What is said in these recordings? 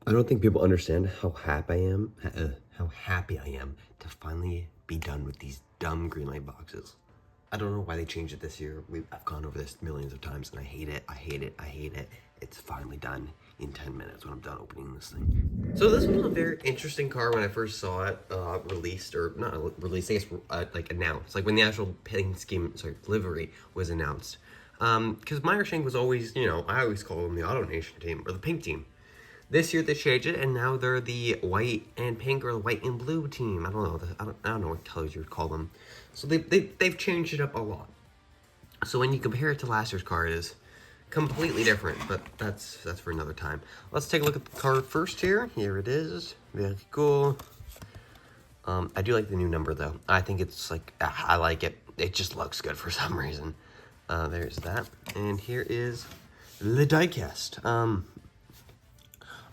I don't think people understand how happy I am to finally be done with these dumb green light boxes. I don't know why they changed it this year. I've gone over this millions of times and I hate it. I hate it. I hate it. It's finally done in 10 minutes when I'm done opening this thing. So this was a very interesting car when I first saw it released, or not released, I guess like announced, like when the actual paint scheme, livery was announced. Because my understanding was always, I always call them the Auto Nation team or the pink team. This year they changed it, and now they're the white and pink or the white and blue team. I don't know. I don't know what colors you would call them. So they've changed it up a lot. So when you compare it to last year's car, it is completely different. But that's for another time. Let's take a look at the car first here. Here it is. Very cool. I do like the new number though. I think it's like I like it. It just looks good for some reason. There's that, and here is the diecast.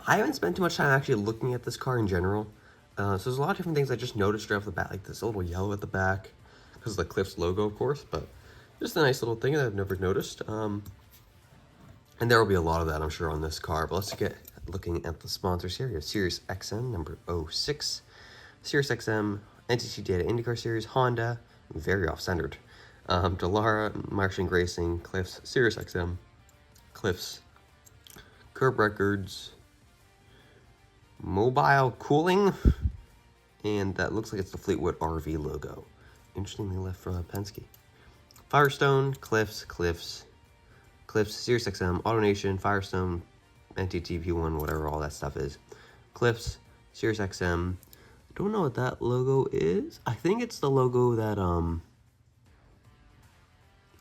I haven't spent too much time actually looking at this car in general. So there's a lot of different things I just noticed right off the bat, like this little yellow at the back, because of the Cliffs logo, of course, but just a nice little thing that I've never noticed. And there will be a lot of that, I'm sure, on this car. But let's get looking at the sponsors here. You have Sirius XM, number 06, Sirius XM, NTT Data Indycar Series, Honda, very off-centered, Dallara, Martian Racing, Cliffs, Sirius XM, Cliffs, Curb Records, Mobile Cooling, and that looks like it's the Fleetwood RV logo. Interestingly left from Penske. Firestone, Cliffs, Sirius XM, AutoNation, Firestone, NTT P1, whatever all that stuff is. Cliffs, Sirius XM. Don't know what that logo is. I think it's the logo that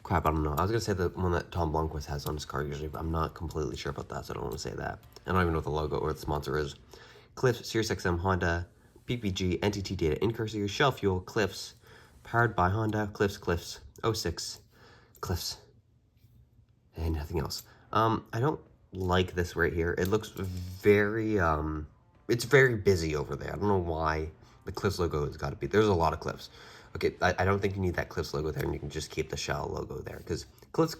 crap, I don't know. I was gonna say the one that Tom Blomqvist has on his car usually, but I'm not completely sure about that, so I don't want to say that. I don't even know what the logo or the sponsor is. Cliffs, Sirius XM, Honda, PPG, NTT Data, Indycar Series, Shell Fuel, Cliffs, powered by Honda, Cliffs, 06, Cliffs, and nothing else. I don't like this right here. It looks very, it's very busy over there. I don't know why the Cliffs logo has got to be. There's a lot of Cliffs. Okay, I don't think you need that Cliffs logo there, and you can just keep the Shell logo there, because Cliffs.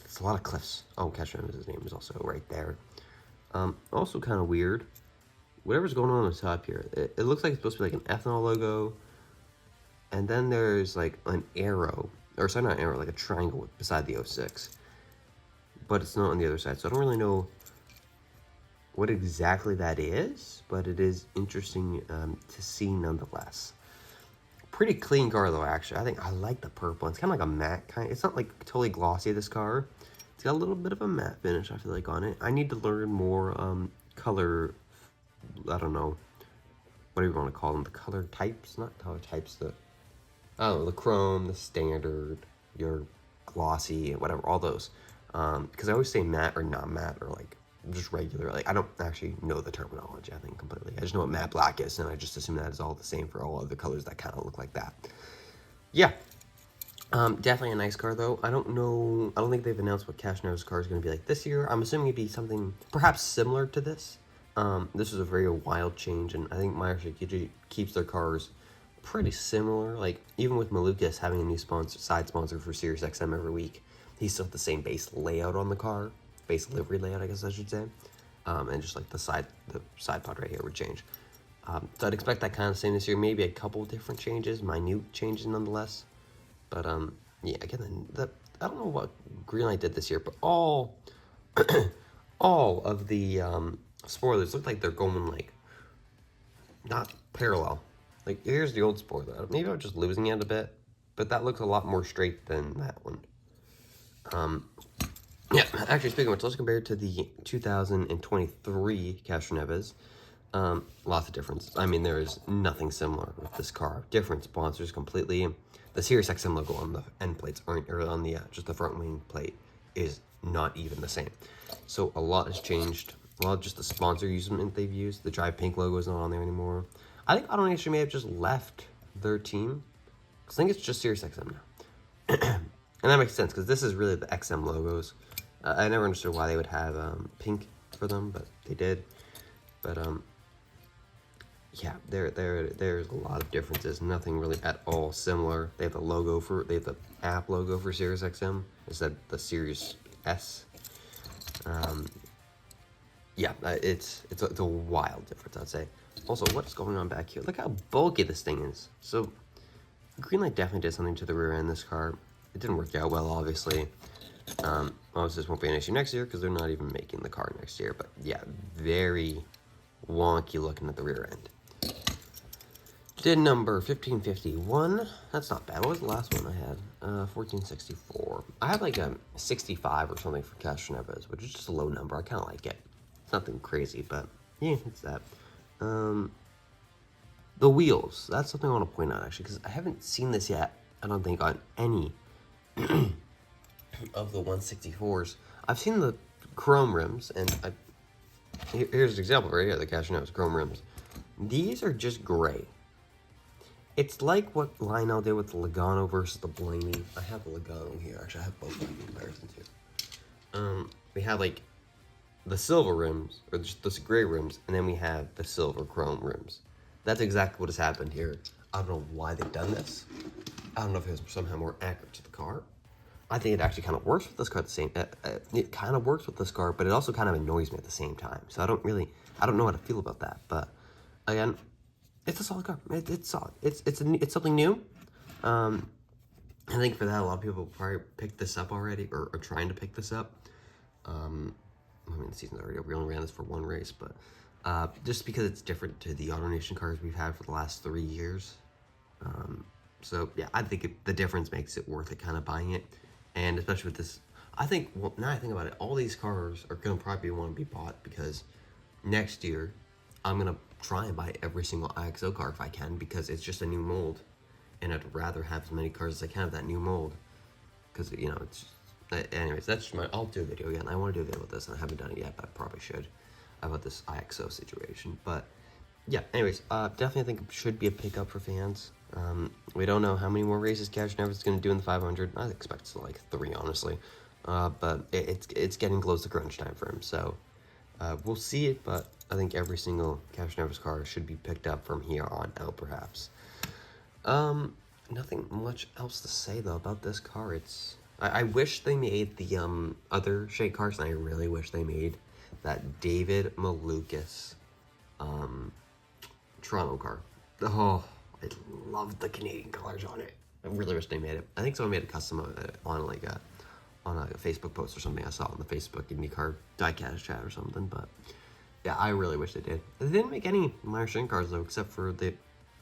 It's a lot of Cliffs. Oh, Castroneves' name is also right there. Also kind of weird. Whatever's going on the top here, it looks like it's supposed to be like an ethanol logo, and then there's like an arrow, or sorry, not an arrow, like a triangle beside the 06, but it's not on the other side, so I don't really know what exactly that is, but it is interesting to see nonetheless. Pretty clean car though, actually. I think I like the purple. It's kind of like a matte kind. It's not like totally glossy, this car. It's got a little bit of a matte finish, I feel like, on it. I need to learn more color, I don't know, what do you want to call them? The color types? Not color types, I don't know, the chrome, the standard, your glossy, whatever, all those. Because I always say matte or not matte, or like just regular. Like, I don't actually know the terminology, I think, completely. I just know what matte black is, and I just assume that is all the same for all other colors that kind of look like that. Yeah. Definitely a nice car, though. I don't think they've announced what Castroneves' car is going to be like this year. I'm assuming it'd be something perhaps similar to this. This is a very wild change, and I think Meyer keeps their cars pretty similar. Like, even with Malukas having a new side sponsor for Sirius XM every week, he's still the same base layout on the car. Base livery layout, I guess I should say. And just like the side pod right here would change. So I'd expect that kind of same this year. Maybe a couple different changes, minute changes nonetheless. But yeah, again, I don't know what Greenlight did this year, but all of the spoilers look like they're going like not parallel. Like, here's the old spoiler. Maybe I'm just losing it a bit, but that looks a lot more straight than that one. Yeah, actually, speaking of which, let's compare it to the 2023 Castroneves. Lots of difference. I mean, there is nothing similar with this car. Different sponsors completely. The Sirius XM logo on the end plates aren't, or on the just the front wing plate is not even the same. So a lot has changed. A lot of just the sponsor usement they've used. The Drive Pink logo is not on there anymore. I think AutoNation may have just left their team. I think it's just Sirius XM now. And that makes sense, because this is really the XM logos. I never understood why they would have pink for them, but they did. But yeah, there's a lot of differences. Nothing really at all similar. They have the app logo for Sirius XM instead of the Sirius S. Yeah, it's a wild difference, I'd say. Also, what's going on back here? Look how bulky this thing is. So, Greenlight definitely did something to the rear end of this car. It didn't work out well, obviously. Obviously, this won't be an issue next year because they're not even making the car next year. But yeah, very wonky looking at the rear end. Did number 1551. That's not bad. What was the last one I had? 1464. I had like a 65 or something for Castroneves, which is just a low number. I kind of like it. It's nothing crazy, but yeah, it's that. The wheels. That's something I want to point out, actually, because I haven't seen this yet, I don't think, on any of the 164s. I've seen the chrome rims, and here's an example right here, the Castroneves chrome rims. These are just gray. It's like what Lionel did with the Logano versus the Blaney. I have the Logano here. Actually, I have both of them in comparison too. We have like the silver rims, or just the gray rims, and then we have the silver chrome rims. That's exactly what has happened here. I don't know why they've done this. I don't know if it was somehow more accurate to the car. I think it actually kind of works with this car at the same. It kind of works with this car, but it also kind of annoys me at the same time. So I don't know how to feel about that. But again, it's a solid car. It's solid. It's something new. I think for that, a lot of people probably picked this up already, or are trying to pick this up. I mean, the season's already over. We only ran this for one race, but just because it's different to the AutoNation cars we've had for the last 3 years. So yeah, I think the difference makes it worth it kind of buying it. And especially with this, I think, well, now I think about it, all these cars are going to probably want to be bought because next year I'm going to try and buy every single IXO car if I can, because it's just a new mold. And I'd rather have as many cars as I can of that new mold. Because, you know, it's just, anyways, that's I'll do a video again. I want to do a video about this, and I haven't done it yet, but I probably should, about this IXO situation. But yeah, anyways, definitely think it should be a pickup for fans. We don't know how many more races Castroneves is going to do in the 500. I expect it's like 3, honestly. But it's getting close to crunch time for him, so we'll see it. But I think every single Castroneves car should be picked up from here on out, perhaps. Nothing much else to say though about this car. I wish they made the other Shank cars, and I really wish they made that David Malukas Toronto car. Oh, I love the Canadian colors on it. I really wish they made it. I think someone made a custom on like on a Facebook post or something. I saw on the Facebook Indycar Diecast chat or something. But yeah, I really wish they did. They didn't make any minor Shank cars though, except for the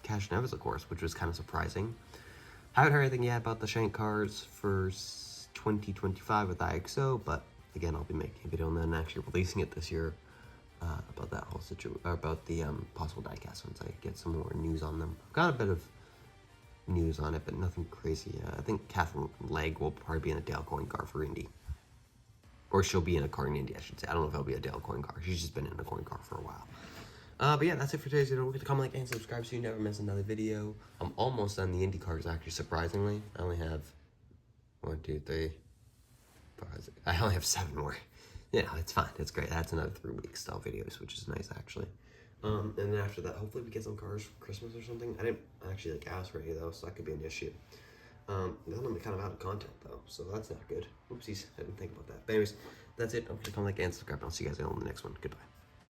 Castroneves, of course, which was kind of surprising. I haven't heard anything yet about the Shank cars for 2025 with IXO, but again, I'll be making a video and then actually releasing it this year about that whole situation, about the possible diecast once I get some more news on them. I've got a bit of news on it, but nothing crazy. I think Catherine Legg will probably be in a Dale Coyne car for Indy. Or she'll be in a car in Indy, I should say. I don't know if it'll be a Dale Coyne car. She's just been in a Coyne car for a while. But yeah, that's it for today's video. Don't forget to comment, like, and subscribe so you never miss another video. I'm almost done the Indy cars, actually, surprisingly. I only have 1, 2, 3, 4, 5, 6. I only have 7 more. Yeah, it's fine. It's great. That's another 3-week style videos, which is nice, actually. And then after that, hopefully we get some cars for Christmas or something. I didn't actually like ask for any though, so that could be an issue. Then I'm kind of out of content though, so that's not good. Oopsies, I didn't think about that. But anyways, that's it. Don't forget to comment, like, and subscribe. I'll see you guys on the next one. Goodbye.